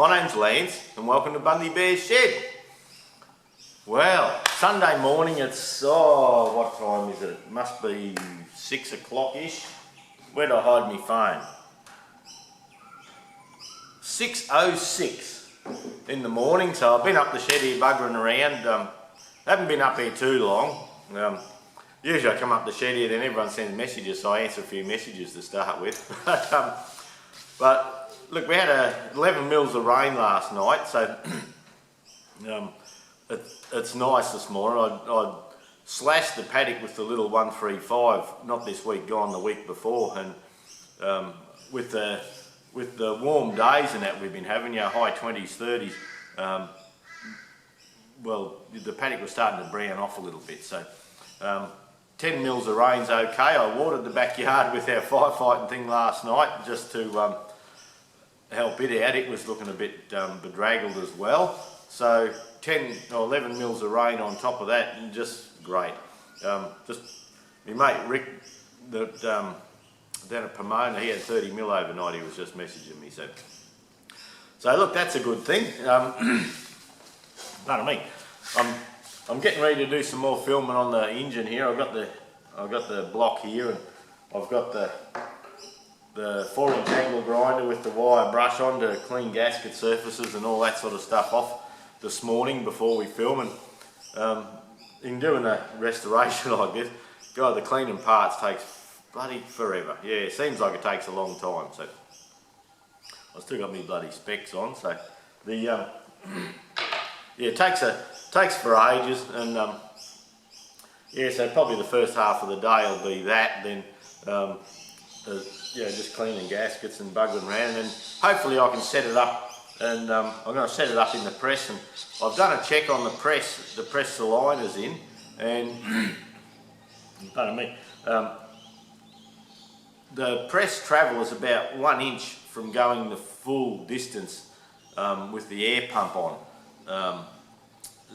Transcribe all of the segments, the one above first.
my name's Lance and welcome to Bundy Bear's Shed. Well, Sunday morning, it's, what time is it? It must be 6 o'clock-ish. Where'd I hide my phone? 6:06 in the morning, so I've been up the shed here buggering around. Haven't been up here too long. Usually I come up the shed here, then everyone sends messages, so I answer a few messages to start with. But look, we had 11 mils of rain last night, so it's nice this morning. I slashed the paddock with the little 135, not this week, gone the week before, and with the warm days and that we've been having, high 20s, 30s, well, the paddock was starting to brown off a little bit, so 10 mils of rain's okay. I watered the backyard with our firefighting thing last night just to help it out. It was looking a bit bedraggled as well, so 10 or 11 mils of rain on top of that, and just great. Just my mate Rick, down at Pomona, he had 30 mil overnight. He was just messaging me, so look, that's a good thing. Pardon me. I'm getting ready to do some more filming on the engine here. I've got the block here, and I've got the 4-inch angle grinder with the wire brush on to clean gasket surfaces and all that sort of stuff off this morning before we film. And in doing a restoration like this, God, the cleaning parts takes bloody forever. Yeah, it seems like it takes a long time. So I've still got my bloody specs on. So the yeah, it takes for ages, and yeah, so probably the first half of the day will be that. Then yeah, just cleaning gaskets and bugging around, and hopefully I can set it up. And I'm going to set it up in the press, and I've done a check on the press the liners in, and pardon me, the press travel is about 1 inch from going the full distance with the air pump on.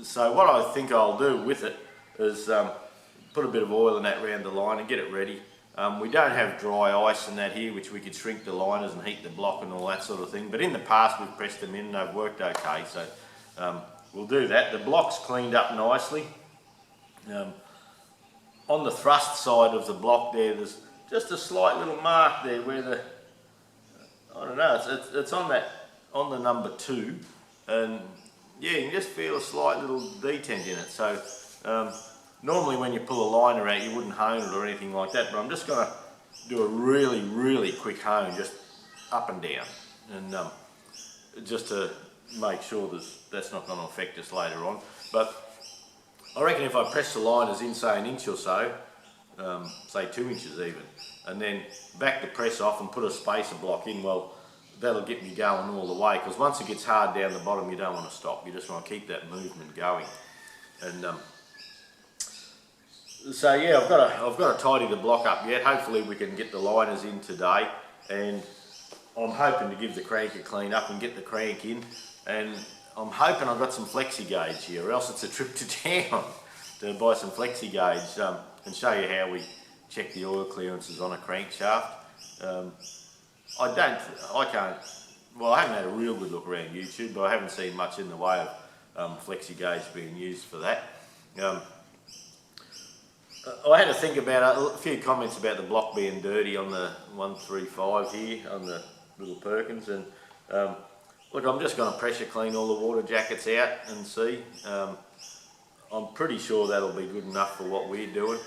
So what I think I'll do with it is put a bit of oil in that round the line and get it ready. We don't have dry ice in that here, which we could shrink the liners and heat the block and all that sort of thing, but in the past we've pressed them in and they've worked okay, so we'll do that. The block's cleaned up nicely. On the thrust side of the block there's just a slight little mark there where I don't know, it's on the number 2, and yeah, you can just feel a slight little detent in it. So normally when you pull a liner out you wouldn't hone it or anything like that, but I'm just going to do a really quick hone, just up and down, and just to make sure that's not going to affect us later on. But I reckon if I press the liners in, say, 1 inch or so, say 2 inches even, and then back the press off and put a spacer block in, well, that'll get me going all the way, because once it gets hard down the bottom you don't want to stop, you just want to keep that movement going. And so yeah, I've got to tidy the block up yet. Hopefully we can get the liners in today, and I'm hoping to give the crank a clean up and get the crank in, and I'm hoping I've got some flexi gauge here, or else it's a trip to town to buy some flexi gauge and show you how we check the oil clearances on a crankshaft. I haven't had a real good look around YouTube, but I haven't seen much in the way of flexi gauge being used for that. I had to think about a few comments about the block being dirty on the 135 here, on the little Perkins, and look, I'm just going to pressure clean all the water jackets out and see. I'm pretty sure that'll be good enough for what we're doing.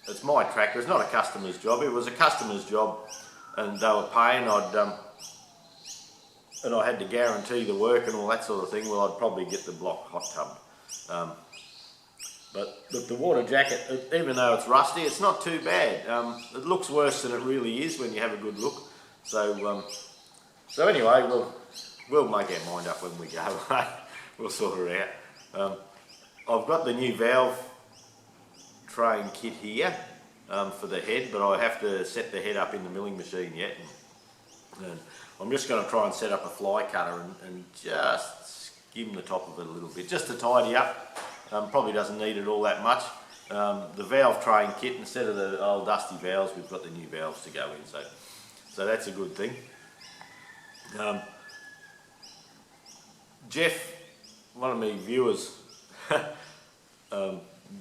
It's my tractor, it's not a customer's job. If it was a customer's job and they were paying, and I had to guarantee the work and all that sort of thing, well, I'd probably get the block hot tubbed. But look, the water jacket, even though it's rusty, it's not too bad. It looks worse than it really is when you have a good look. So anyway, we'll make our mind up when we go. We'll sort it out. I've got the new valve train kit here for the head, but I have to set the head up in the milling machine yet. And I'm just going to try and set up a fly cutter and just skim the top of it a little bit, just to tidy up. Probably doesn't need it all that much. The valve train kit, instead of the old dusty valves, we've got the new valves to go in, so that's a good thing. Jeff, one of my viewers,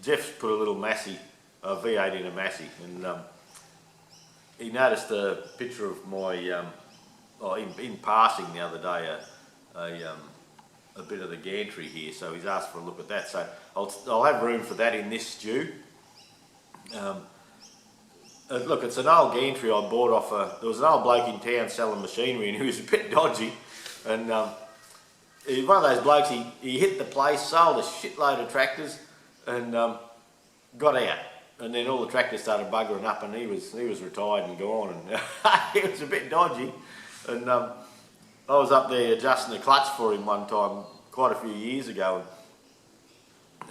Jeff's put a little Massey, a V8 in a Massey, and he noticed a picture of my, in passing the other day, a bit of the Gantry here, so he's asked for a look at that. So I'll have room for that in this stew. Look, it's an old Gantry I bought off there was an old bloke in town selling machinery, and he was a bit dodgy, and he's one of those blokes, he hit the place, sold a shitload of tractors, and got out. And then all the tractors started buggering up, and he was retired and gone, and he was a bit dodgy. And I was up there adjusting the clutch for him one time, quite a few years ago,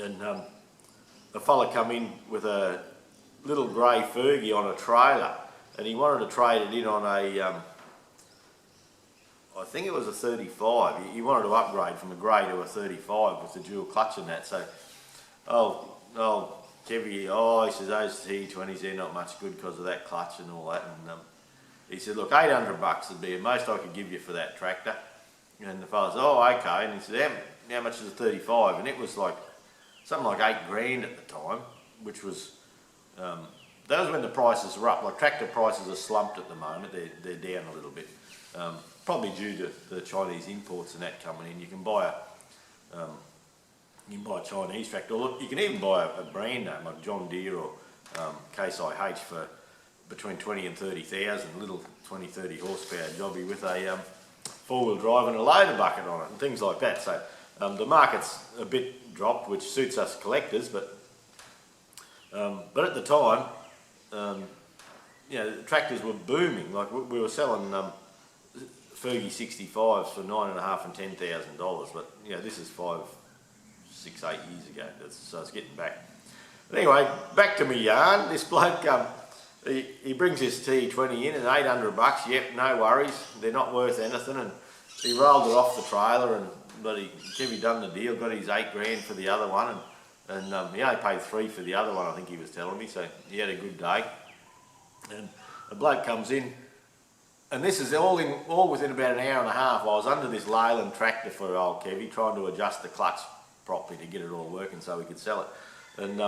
and a fella come in with a little grey Fergie on a trailer, and he wanted to trade it in on a, I think it was a 35. He wanted to upgrade from a grey to a 35 with the dual clutch and that. So, oh, Kevy, he says those T20s, they're not much good because of that clutch and all that. And he said, look, $800 would be the most I could give you for that tractor. And the fellow said, oh, okay. And he said, how much is a 35? And it was like something like $8,000 at the time, which was, that was when the prices were up. Like tractor prices are slumped at the moment, they're down a little bit. Probably due to the Chinese imports and that coming in. You can buy a Chinese tractor. Look, you can even buy a brand name like John Deere or Case IH for between 20 and 30,000, little 20, 30 horsepower jobby with a four-wheel drive and a loader bucket on it and things like that. So the market's a bit dropped, which suits us collectors, but at the time, the tractors were booming. Like we were selling Fergie 65s for $9,500 and $10,000, but this is 5, 6, 8 years ago. So it's getting back. But anyway, back to my yarn. This bloke, he brings his T20 in at $800. Yep, no worries. They're not worth anything. And he rolled it off the trailer, and Kevy done the deal. Got his $8,000 for the other one, and he only paid $3 for the other one, I think he was telling me. So he had a good day. And a bloke comes in. And this is all within about an hour and a half. I was under this Leyland tractor for old Kevy, trying to adjust the clutch properly to get it all working so we could sell it. And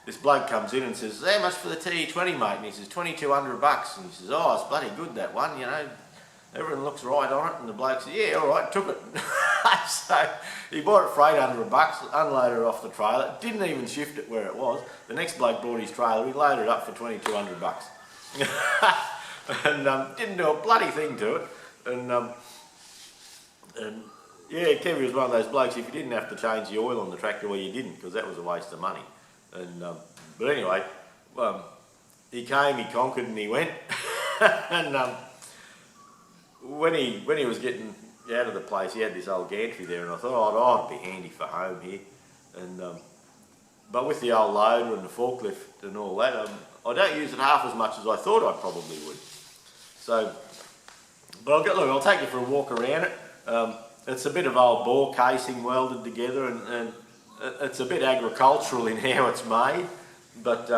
this bloke comes in and says, how much for the T20, mate? And he says, $2,200. And he says, oh, it's bloody good, that one, everything looks right on it. And the bloke said, yeah, all right, took it. So he bought it for $800, unloaded it off the trailer, didn't even shift it where it was. The next bloke brought his trailer, he loaded it up for $2,200. And didn't do a bloody thing to it. And yeah, Kevy was one of those blokes, if you didn't have to change the oil on the tractor, well, you didn't, because that was a waste of money. And but anyway, he came, he conquered, and he went. And when he was getting out of the place, he had this old Gantry there, and I thought, oh, it'd be handy for home here. And but with the old loader and the forklift and all that, I don't use it half as much as I thought I probably would. So, but I'll take you for a walk around it. It's a bit of old bore casing welded together, and it's a bit agricultural in how it's made, but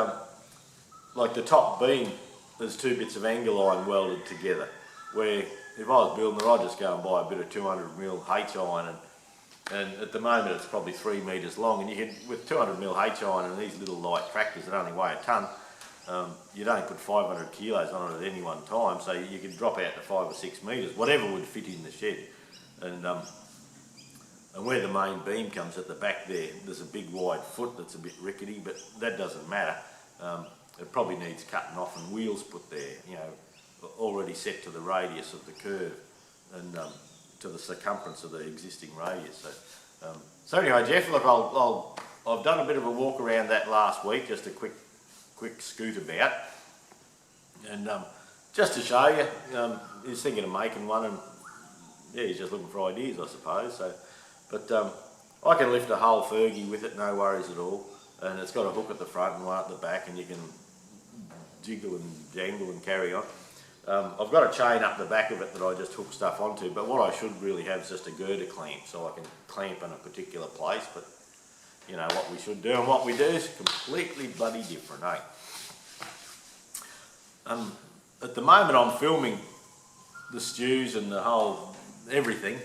like the top beam, there's 2 bits of angle iron welded together, where if I was building it, I'd just go and buy a bit of 200mm H iron, and at the moment it's probably 3 metres long, and you can, with 200mm H iron and these little light tractors that only weigh a tonne, you'd only put 500 kilos on it at any one time, so you could drop out to 5 or 6 metres, whatever would fit in the shed. And where the main beam comes at the back there's a big wide foot that's a bit rickety, but that doesn't matter. It probably needs cutting off and wheels put there, already set to the radius of the curve and to the circumference of the existing radius. So anyway, Jeff, look, I've done a bit of a walk around that last week, just a quick scoot about, and just to show you, he's thinking of making one, and yeah, he's just looking for ideas, I suppose. So, but I can lift a whole Fergie with it, no worries at all, and it's got a hook at the front and one at the back, and you can jiggle and jangle and carry on. I've got a chain up the back of it that I just hook stuff onto, but what I should really have is just a girder clamp, so I can clamp in a particular place. But what we should do and what we do is completely bloody different, eh? At the moment I'm filming the stews and the whole everything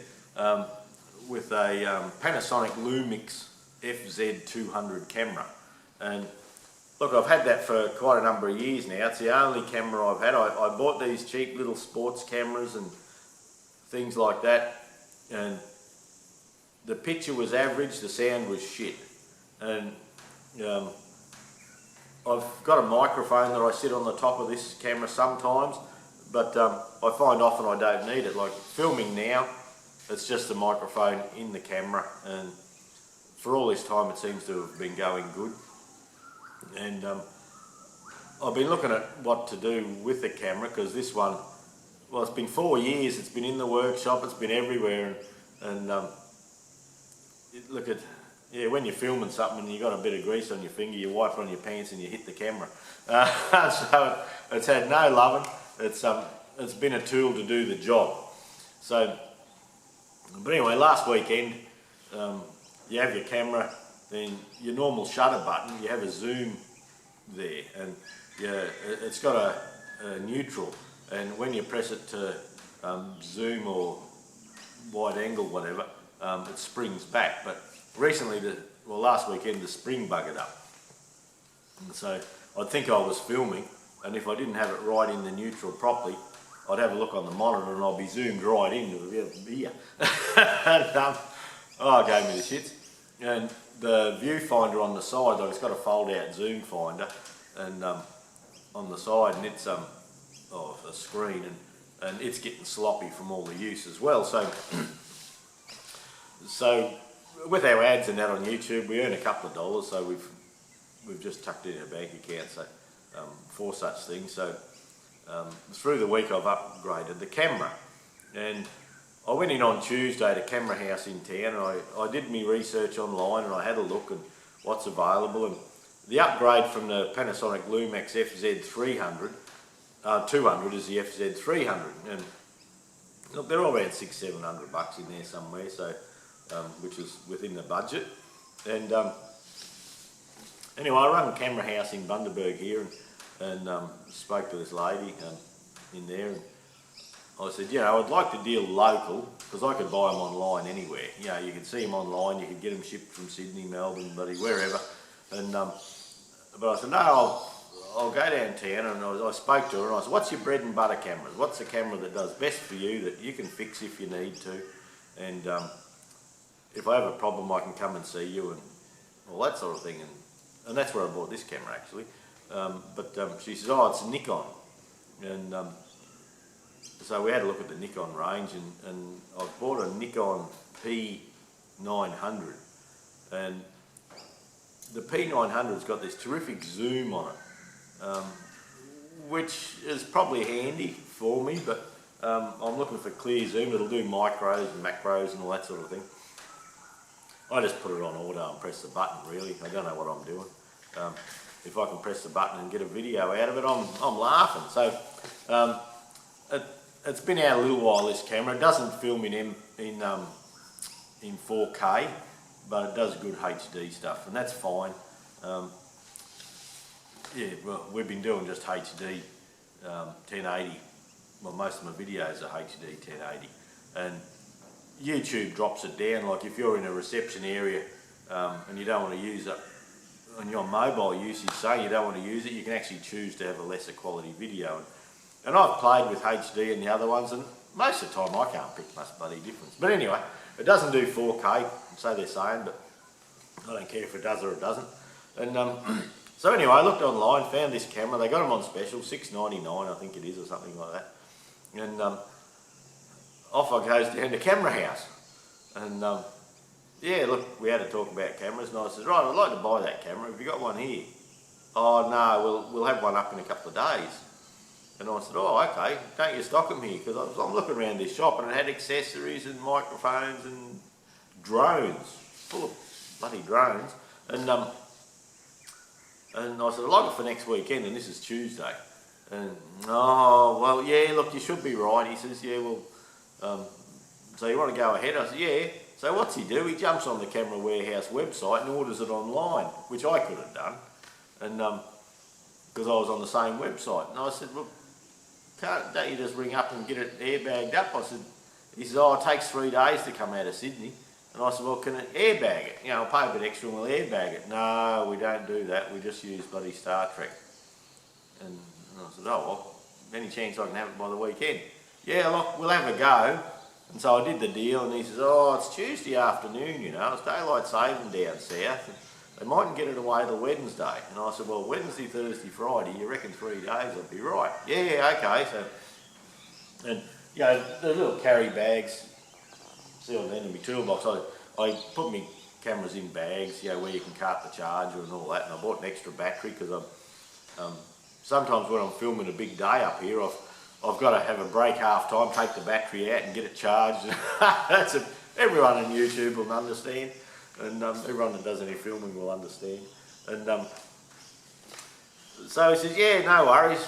with a Panasonic Lumix FZ200 camera, and look, I've had that for quite a number of years now. It's the only camera I've had. I bought these cheap little sports cameras and things like that, and the picture was average, the sound was shit, and I've got a microphone that I sit on the top of this camera sometimes, but I find often I don't need it. Like filming now, it's just a microphone in the camera, and for all this time it seems to have been going good. And I've been looking at what to do with the camera, because this one, well, it's been 4 years, it's been in the workshop, it's been everywhere, and look at, yeah, when you're filming something and you've got a bit of grease on your finger, you wipe it on your pants and you hit the camera. So it's had no loving. It's been a tool to do the job. So, but anyway, last weekend, you have your camera, then your normal shutter button, you have a zoom there, and yeah, it's got a neutral, and when you press it to zoom or wide angle, whatever, it springs back. But recently, last weekend, the spring buggered up, and so I'd think I was filming, and if I didn't have it right in the neutral properly, I'd have a look on the monitor and I'll be zoomed right into here. And oh, it gave me the shits. And the viewfinder on the side, like, it's got a fold-out zoom finder, and on the side, and it's a screen, and it's getting sloppy from all the use as well. So, so with our ads and that on YouTube, we earn a couple of dollars, so we've just tucked it in a bank account, so for such things. So through the week, I've upgraded the camera, and I went in on Tuesday to Camera House in town, and I did my research online, and I had a look and what's available, and the upgrade from the Panasonic Lumix FZ300 200 is the FZ300, and look, they're all around $600-700 in there somewhere, so which is within the budget. And anyway, I run Camera House in Bundy here, and spoke to this lady in there, and I said, you know, I'd like to deal local, because I could buy them online anywhere. You know, you could see them online, you could get them shipped from Sydney, Melbourne, bloody wherever. And but I said, no, I'll go downtown, and I spoke to her, and I said, what's your bread and butter cameras? What's the camera that does best for you, that you can fix if you need to? And if I have a problem, I can come and see you, and all that sort of thing. And that's where I bought this camera, actually. But she says, oh, it's a Nikon. And so we had a look at the Nikon range, and I've bought a Nikon P900, and the P900's got this terrific zoom on it, which is probably handy for me, but I'm looking for clear zoom. It'll do micros and macros and all that sort of thing. I just put it on auto and press the button, really. I don't know what I'm doing. If I can press the button and get a video out of it, I'm laughing. So it's been out a little while, this camera. It doesn't film in 4K, but it does good HD stuff, and that's fine. Yeah, well, we've been doing just HD 1080. Well, most of my videos are HD 1080, and YouTube drops it down. Like if you're in a reception area and you don't want to use it on your mobile usage, say you don't want to use it, you can actually choose to have a lesser quality video. And I've played with HD and the other ones, and most of the time I can't pick much bloody difference. But anyway, it doesn't do 4K, so they're saying, but I don't care if it does or it doesn't. And so anyway, I looked online, found this camera. They got them on special, $6.99 I think it is, or something like that. And off I goes down to Camera House. And yeah, look, we had to talk about cameras, and I said, right, I'd like to buy that camera. Have you got one here? Oh no, we'll have one up in a couple of days. And I said, oh, okay, don't you stock them here? Because I'm looking around this shop, and it had accessories and microphones and drones, full of bloody drones. And I said, I'd like it for next weekend, and this is Tuesday. And, oh, well, yeah, look, you should be right. He says, yeah, well, so you want to go ahead? I said, yeah. So what's he do? He jumps on the Camera Warehouse website and orders it online, which I could have done, and because I was on the same website. And I said, well, don't you just ring up and get it airbagged up? He says, oh, it takes 3 days to come out of Sydney. And I said, well, can it airbag it? You know, I'll pay a bit extra and we'll airbag it. No, we don't do that. We just use bloody Star Trek. And I said, oh, well, any chance I can have it by the weekend? Yeah, look, we'll have a go. And so I did the deal, and he says, oh, it's Tuesday afternoon, you know, it's daylight saving down south. They mightn't get it away till Wednesday. And I said, well, Wednesday, Thursday, Friday, you reckon 3 days I'd be right? Yeah, okay. So, and, you know, the little carry bags, see on the end of my toolbox, I put my cameras in bags, you know, where you can cart the charger and all that, and I bought an extra battery because I'm, sometimes when I'm filming a big day up here, I've got to have a break half time, take the battery out and get it charged. Everyone on YouTube will understand, and everyone that does any filming will understand. And so he says, yeah, no worries.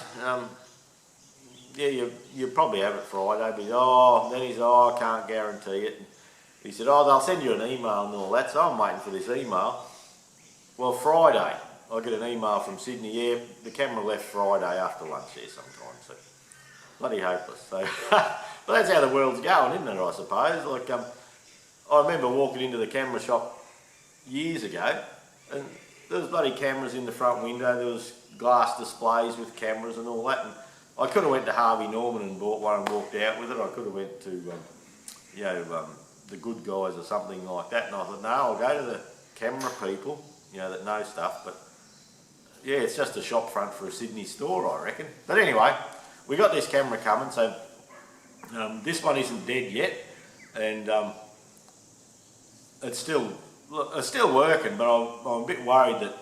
Yeah, you probably have it Friday. But then he said, oh, I can't guarantee it. And he said, oh, they'll send you an email and all that. So I'm waiting for this email. Well, Friday, I get an email from Sydney. Yeah, the camera left Friday after lunch there sometime. So bloody hopeless. So, but that's how the world's going, isn't it? I suppose. Like, I remember walking into the camera shop years ago, and there was bloody cameras in the front window. There was glass displays with cameras and all that. And I could have went to Harvey Norman and bought one and walked out with it. I could have went to, the Good Guys or something like that. And I thought, no, I'll go to the camera people, you know, that know stuff. But yeah, it's just a shop front for a Sydney store, I reckon. But anyway, we got this camera coming, so this one isn't dead yet, and it's still working. But I'm a bit worried that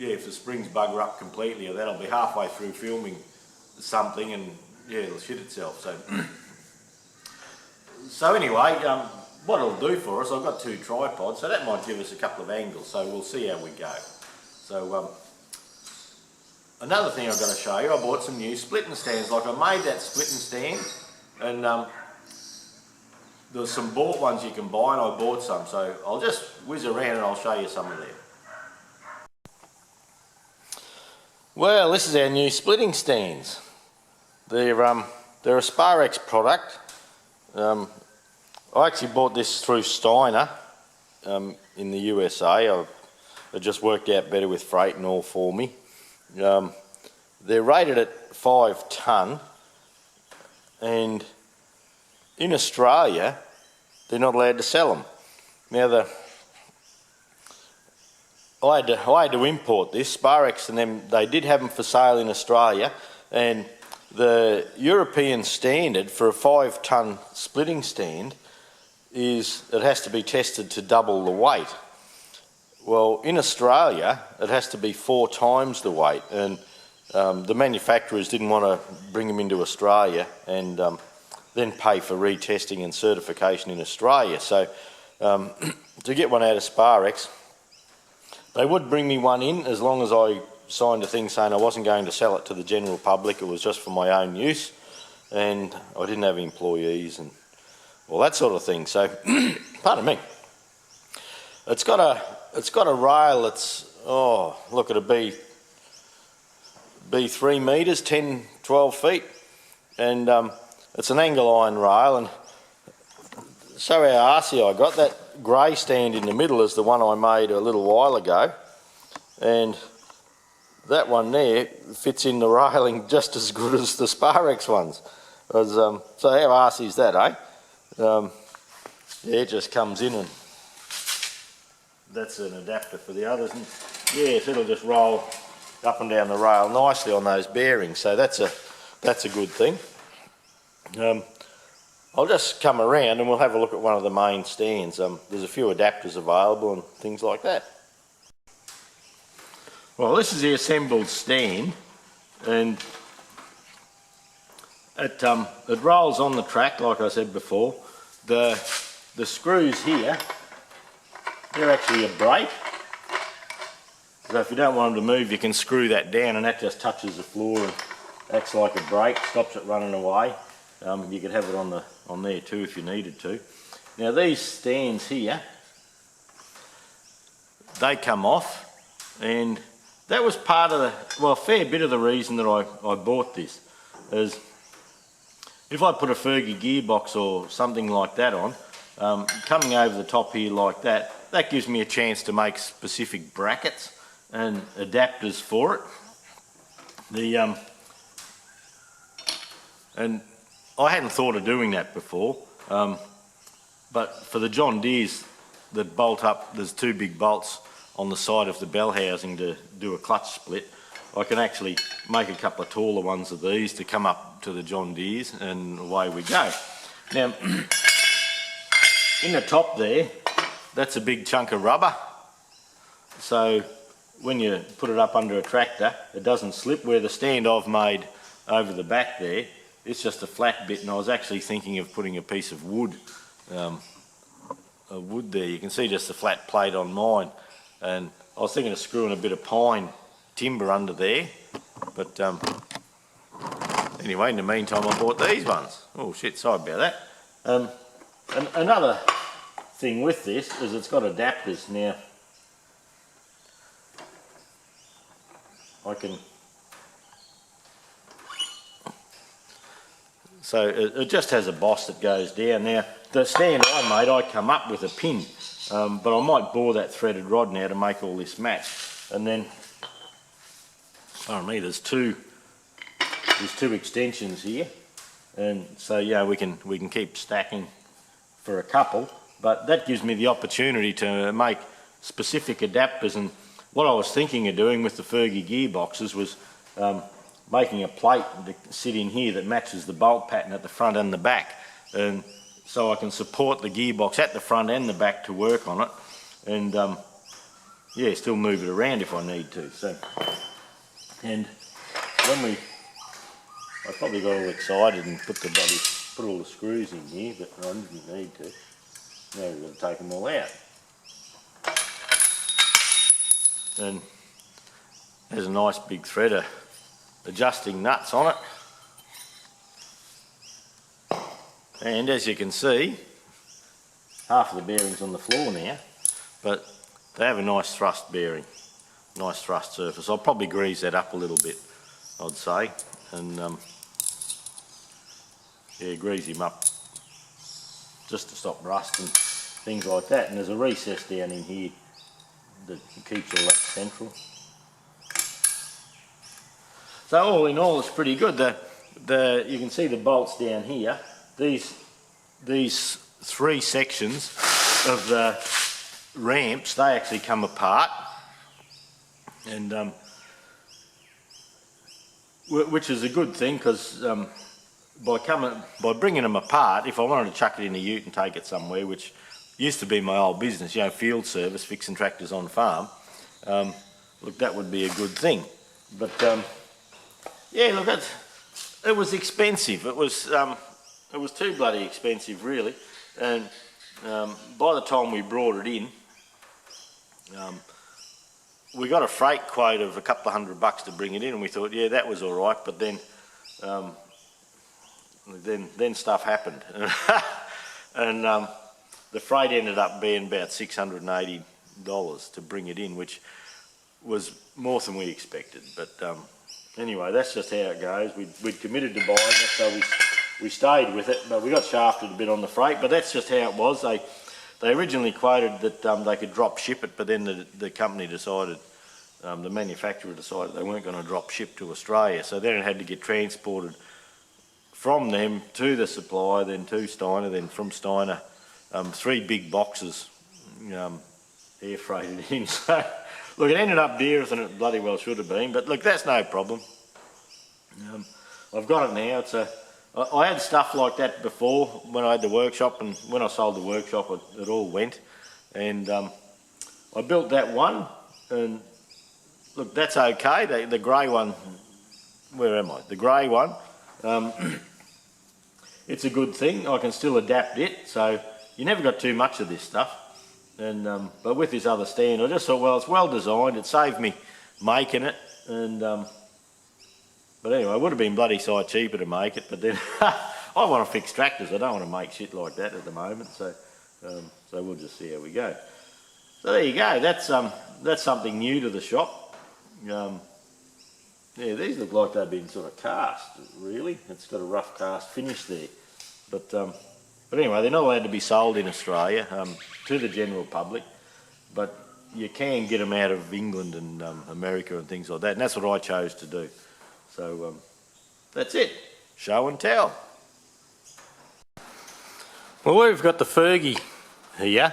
if the springs bugger up completely, that'll be halfway through filming something, and yeah, it'll shit itself. So anyway, what it'll do for us, I've got 2 tripods, so that might give us a couple of angles. So we'll see how we go. So. Another thing I've got to show you, I bought some new splitting stands. Like, I made that splitting stand, and there's some bought ones you can buy, and I bought some. So I'll just whiz around and I'll show you some of them. Well, this is our new splitting stands. They're a Sparex product. I actually bought this through Steiner in the USA. It just worked out better with freight and all for me. They're rated at 5 tonne, and in Australia they're not allowed to sell them. Now I had to import this. Sparex and them, they did have them for sale in Australia, and the European standard for a 5 tonne splitting stand is it has to be tested to double the weight. Well, in Australia, it has to be 4 times the weight, and the manufacturers didn't want to bring them into Australia and then pay for retesting and certification in Australia. So to get one out of Sparex, they would bring me one in as long as I signed a thing saying I wasn't going to sell it to the general public. It was just for my own use, and I didn't have employees and all that sort of thing. So, pardon me. It's got a rail that's, look, it'll be 3 metres, 10, 12 feet, and it's an angle iron rail. And so how arsey I got, that grey stand in the middle is the one I made a little while ago, and that one there fits in the railing just as good as the Sparex ones. So how arsey is that, eh? Yeah, it just comes in, and that's an adapter for the others, and yeah, so it'll just roll up and down the rail nicely on those bearings, so that's a good thing. I'll just come around and we'll have a look at one of the main stands. There's a few adapters available and things like that. Well, this is the assembled stand, and it rolls on the track like I said before. The screws here, they're actually a brake. So if you don't want them to move, you can screw that down, and that just touches the floor and acts like a brake, stops it running away. You could have it on there too if you needed to. Now these stands here, they come off, and that was part of a fair bit of the reason that I bought this. Is if I put a Fergie gearbox or something like that on, coming over the top here like that, that gives me a chance to make specific brackets and adapters for it. And I hadn't thought of doing that before, but for the John Deeres that bolt up, there's two big bolts on the side of the bell housing to do a clutch split. I can actually make a couple of taller ones of these to come up to the John Deeres, and away we go. Now, in the top there, that's a big chunk of rubber. So when you put it up under a tractor, it doesn't slip. Where the stand I've made over the back there, it's just a flat bit, and I was actually thinking of putting a piece of wood, there. You can see just the flat plate on mine, and I was thinking of screwing a bit of pine timber under there, but anyway, in the meantime I bought these ones. Oh shit, sorry about that. And another thing with this is it's got adapters. Now I can, so it just has a boss that goes down. Now the stand I made, I come up with a pin, but I might bore that threaded rod now to make all this match. And then, pardon me, there's two extensions here, and so yeah, we can keep stacking for a couple. But that gives me the opportunity to make specific adapters. And what I was thinking of doing with the Fergie gearboxes was making a plate to sit in here that matches the bolt pattern at the front and the back, and so I can support the gearbox at the front and the back to work on it, and yeah, still move it around if I need to. So, and when I probably got all excited and put all the screws in here, but I didn't need to. Now we've got to take them all out. And there's a nice big thread of adjusting nuts on it. And as you can see, half of the bearing's on the floor now, but they have a nice thrust bearing, nice thrust surface. I'll probably grease that up a little bit, I'd say, and yeah, grease him up just to stop rust and things like that. And there's a recess down in here that keeps all that central. So all in all, it's pretty good. You can see the bolts down here. These three sections of the ramps, they actually come apart, and which is a good thing, because by bringing them apart, if I wanted to chuck it in a ute and take it somewhere, which used to be my old business, you know, field service, fixing tractors on farm, look, that would be a good thing. But yeah, look, it was expensive. It was too bloody expensive, really. And by the time we brought it in, we got a freight quote of a couple of $100 to bring it in, and we thought, yeah, that was all right. But then stuff happened, and the freight ended up being about $680 to bring it in, which was more than we expected. But anyway, that's just how it goes. We'd committed to buying it, so we stayed with it, but we got shafted a bit on the freight, but that's just how it was. They originally quoted that they could drop ship it, but then the company decided, the manufacturer decided they weren't going to drop ship to Australia, so then it had to get transported from them to the supplier, then to Steiner, then from Steiner, 3 big boxes air freighted in. So look, it ended up dearer than it bloody well should have been, but look, that's no problem. I've got it now. I had stuff like that before when I had the workshop, and when I sold the workshop it all went, and I built that one, and look, that's okay. The grey one, where am I? The grey one, it's a good thing. I can still adapt it, so you never got too much of this stuff. And but with this other stand, I just thought, well, it's well designed. It saved me making it, and but anyway, it would have been bloody sight cheaper to make it, but then I want to fix tractors. I don't want to make shit like that at the moment, so so we'll just see how we go. So there you go. That's something new to the shop. Yeah, these look like they've been sort of cast. Really, it's got a rough cast finish there, but But anyway, they're not allowed to be sold in Australia to the general public, but you can get them out of England and America and things like that, and that's what I chose to do. So that's it, show and tell. Well, we've got the Fergie here.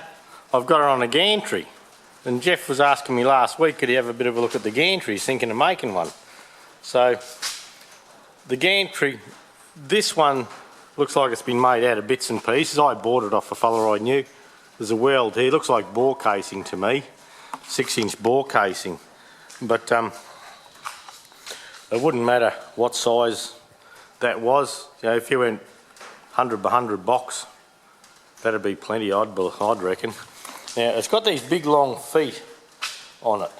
I've got her on a Gantry, and Jeff was asking me last week could he have a bit of a look at the Gantry. He's thinking of making one. So the Gantry, this one looks like it's been made out of bits and pieces. I bought it off a fella I knew. There's a weld here, looks like bore casing to me, 6-inch bore casing, but it wouldn't matter what size that was. You know, if you went 100 by 100 box, that'd be plenty, I'd reckon. Now, it's got these big long feet on it.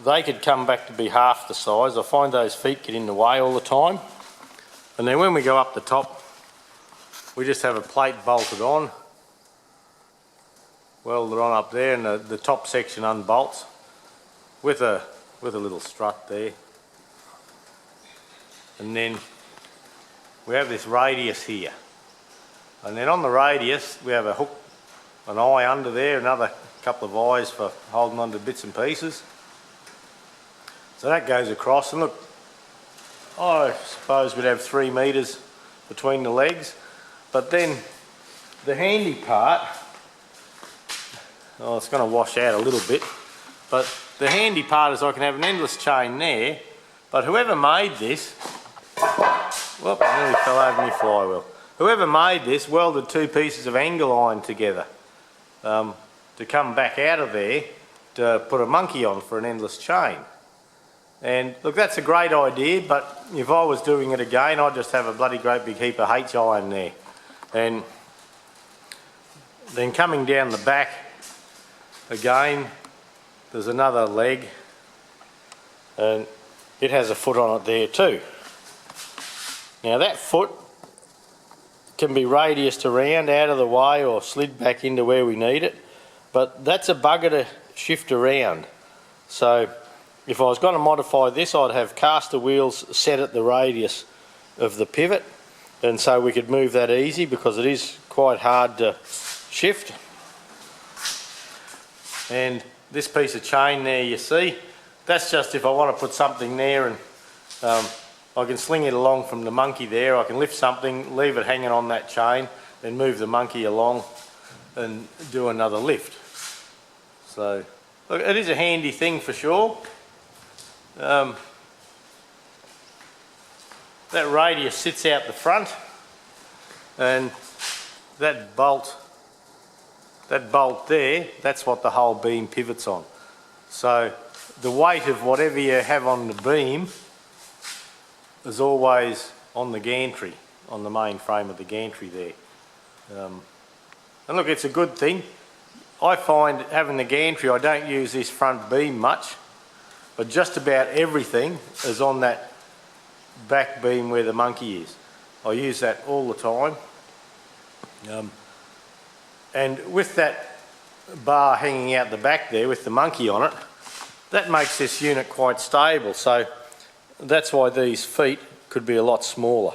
They could come back to be half the size. I find those feet get in the way all the time. And then when we go up the top, we just have a plate bolted on, welded on up there, and the top section unbolts with a little strut there. And then we have this radius here. And then on the radius we have a hook, an eye under there, another couple of eyes for holding on to bits and pieces. So that goes across, and look, I suppose we'd have 3 metres between the legs. But then the handy part, oh, it's going to wash out a little bit, but the handy part is I can have an endless chain there, but whoever made this, whoop, I nearly fell over my flywheel. Whoever made this welded 2 pieces of angle iron together to come back out of there to put a monkey on for an endless chain. And look, that's a great idea, but if I was doing it again, I'd just have a bloody great big heap of H iron there. And then coming down the back, again, there's another leg, and it has a foot on it there too. Now that foot can be radiused around out of the way or slid back into where we need it, but that's a bugger to shift around. So if I was going to modify this, I'd have caster wheels set at the radius of the pivot, and so we could move that easy because it is quite hard to shift. And this piece of chain there you see, that's just if I want to put something there, and I can sling it along from the monkey there. I can lift something, leave it hanging on that chain, then move the monkey along and do another lift. So look, it is a handy thing for sure. That radius sits out the front, and that bolt there, that's what the whole beam pivots on. So the weight of whatever you have on the beam is always on the gantry, on the main frame of the gantry there. And look, it's a good thing. I find having the gantry, I don't use this front beam much, but just about everything is on that back beam where the monkey is. I use that all the time. And with that bar hanging out the back there with the monkey on it, that makes this unit quite stable. So that's why these feet could be a lot smaller.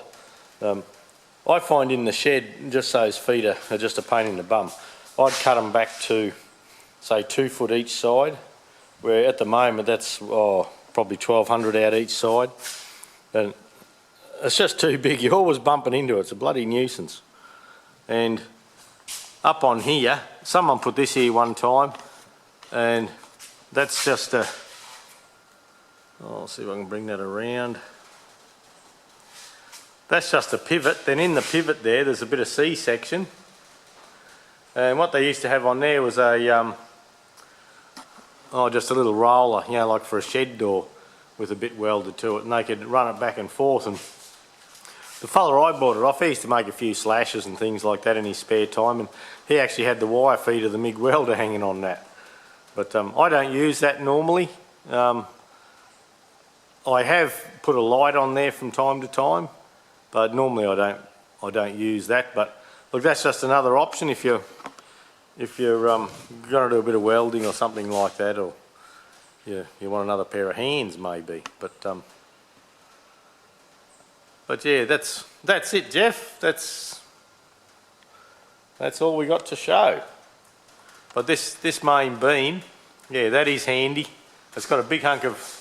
I find in the shed, just those feet are just a pain in the bum. I'd cut them back to, say, 2 foot each side, where at the moment that's probably 1200 out each side. And it's just too big. You're always bumping into it. It's a bloody nuisance. And up on here, someone put this here one time, and that's just a, I'll see if I can bring that around. That's just a pivot. Then in the pivot there's a bit of C-section, and what they used to have on there was a just a little roller, you know, like for a shed door with a bit welded to it, and they could run it back and forth. And the fella I bought it off, he used to make a few slashes and things like that in his spare time, and he actually had the wire feed of the MIG welder hanging on that. But I don't use that normally. I have put a light on there from time to time, but normally I don't use that. But look, that's just another option if you're going to do a bit of welding or something like that, or you want another pair of hands maybe. But yeah, that's it, Jeff. That's that's all we got to show. But this main beam, yeah, that is handy. It's got a big hunk of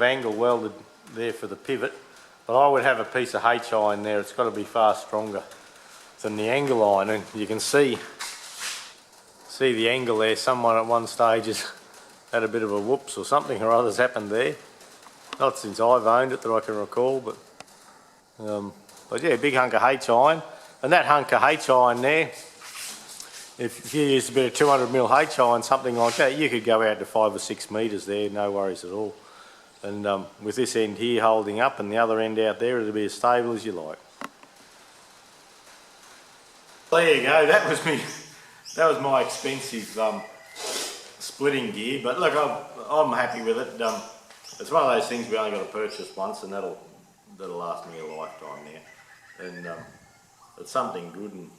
angle welded there for the pivot, but I would have a piece of H-iron there. It's got to be far stronger than the angle iron, and you can see the angle there. Someone at one stage has had a bit of a whoops or something or other's happened there. Not since I've owned it that I can recall, but yeah, big hunk of H-iron, and that hunk of H-iron there, if you used a bit of 200mm H-iron, something like that, you could go out to 5 or 6 metres there, no worries at all. And with this end here holding up and the other end out there, it'll be as stable as you like. There you go, that was my expensive splitting gear, but look, I'm happy with it. It's one of those things we only got to purchase once, and that'll last me a lifetime now. And it's something good, and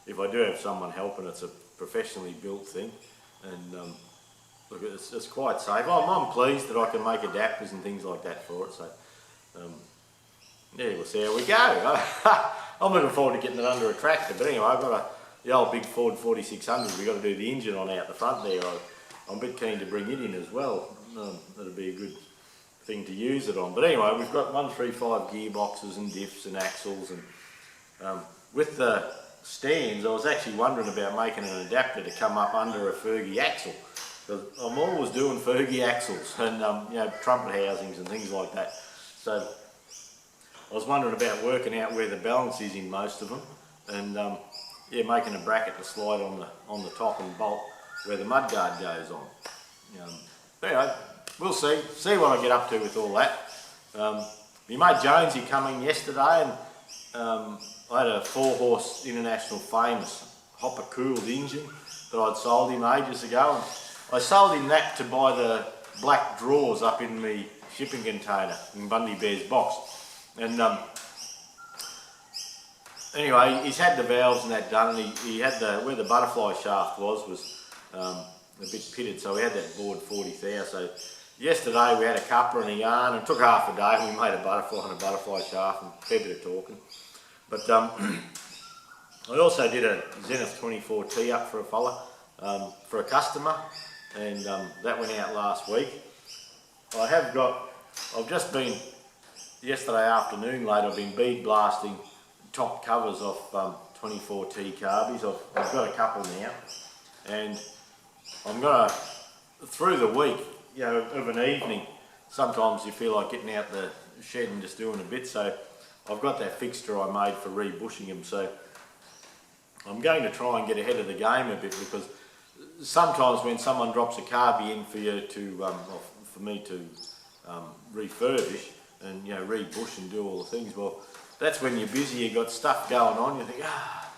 if I do have someone helping, it's a professionally built thing, and look, it's quite safe. I'm pleased that I can make adapters and things like that for it. So yeah, we'll see how we go. I'm looking forward to getting it under a tractor. But anyway, I've got the old big Ford 4600. We've got to do the engine on out the front there. I'm a bit keen to bring it in as well. That'll be a good thing to use it on. But anyway, we've got 135 gearboxes and diffs and axles, and with the stands, I was actually wondering about making an adapter to come up under a Fergie axle, because I'm always doing Fergie axles and you know, trumpet housings and things like that. So I was wondering about working out where the balance is in most of them, and yeah, making a bracket to slide on the top and bolt where the mudguard goes on. Anyway, we'll see what I get up to with all that. My mate Jonesy come in yesterday, and I had a 4-horse International Famous hopper cooled engine that I'd sold him ages ago, and I sold him that to buy the black drawers up in the shipping container in Bundy Bear's box. And anyway, he's had the valves and that done, and he had where the butterfly shaft was a bit pitted, so we had that bored 40 thou. So yesterday we had a cupper and a yarn, and it took half a day, and we made a butterfly and a butterfly shaft and a fair bit of talking. But I also did a Zenith 24T up for a fella, for a customer, and that went out last week. I've just been, yesterday afternoon late, I've been bead blasting top covers off 24T carbies. I've got a couple now, and I'm going to, through the week, you know, of an evening, sometimes you feel like getting out the shed and just doing a bit, so I've got that fixture I made for rebushing them, so I'm going to try and get ahead of the game a bit, because sometimes when someone drops a carbie in for you to, for me to refurbish and, you know, rebush and do all the things, well, that's when you're busy, you've got stuff going on, you think,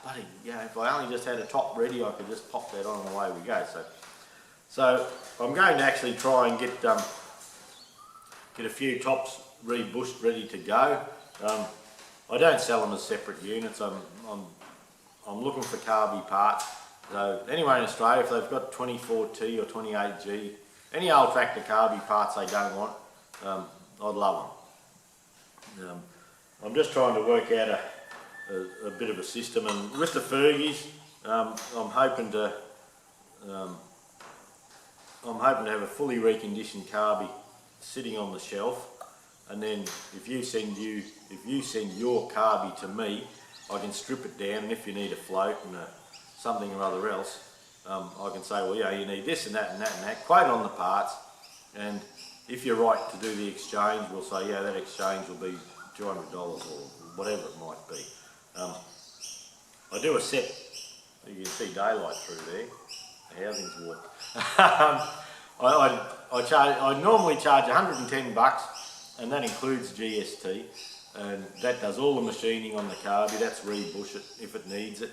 buddy, you know, if I only just had a top ready, I could just pop that on and away we go. So I'm going to actually try and get a few tops rebushed, ready to go. I don't sell them as separate units. I'm looking for carbie parts. So anywhere in Australia, if they've got 24T or 28G, any old tractor carbie parts they don't want, I'd love them. I'm just trying to work out a bit of a system, and with the Fergies, I'm hoping to have a fully reconditioned carbie sitting on the shelf, and then if you send your carbie to me, I can strip it down, and if you need a float and something or other else, I can say, well, yeah, you need this and that and that and that, quote on the parts, and if you're right to do the exchange, we'll say, yeah, that exchange will be $200 or whatever it might be. I do a set, you can see daylight through there, the housing's warped. I normally charge $110, and that includes GST, and that does all the machining on the carbie. That's rebush it if it needs it,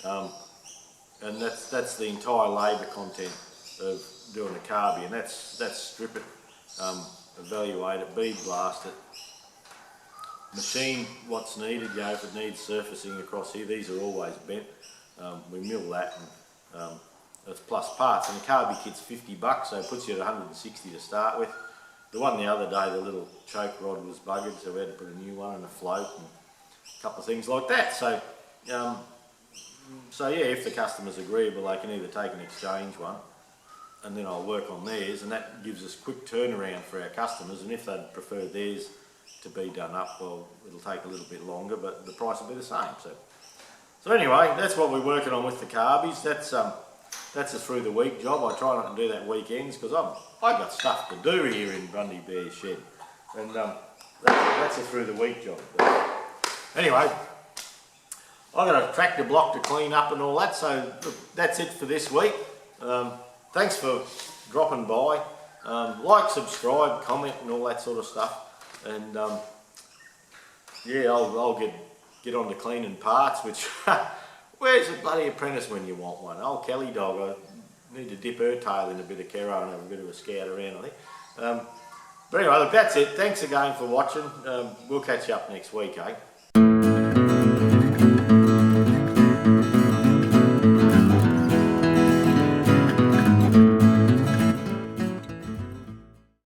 and that's the entire labour content of doing the carbie, and that's strip it, evaluate it, bead blast it, machine what's needed. You know, if it needs surfacing across here, these are always bent. We mill that, and that's plus parts, and the carbie kit's $50, so it puts you at 160 to start with. The one the other day, the little choke rod was buggered, so we had to put a new one and a float and a couple of things like that. So So yeah, if the customer's agreeable, they can either take an exchange one, and then I'll work on theirs, and that gives us quick turnaround for our customers. And if they'd prefer theirs to be done up, well, it'll take a little bit longer, but the price will be the same. So anyway, that's what we're working on with the carbies. That's a through the week job. I try not to do that weekends because I got stuff to do here in Bundy Bear's shed, and that's a through the week job. But anyway, I've got a tractor block to clean up and all that. So look, that's it for this week. Thanks for dropping by. Like, subscribe, comment, and all that sort of stuff. And yeah, I'll get on to cleaning parts. Which where's the bloody apprentice when you want one? Old Kelly dog. I need to dip her tail in a bit of Kero and have a bit of a scout around, I think. But anyway, look, that's it. Thanks again for watching. We'll catch you up next week, eh?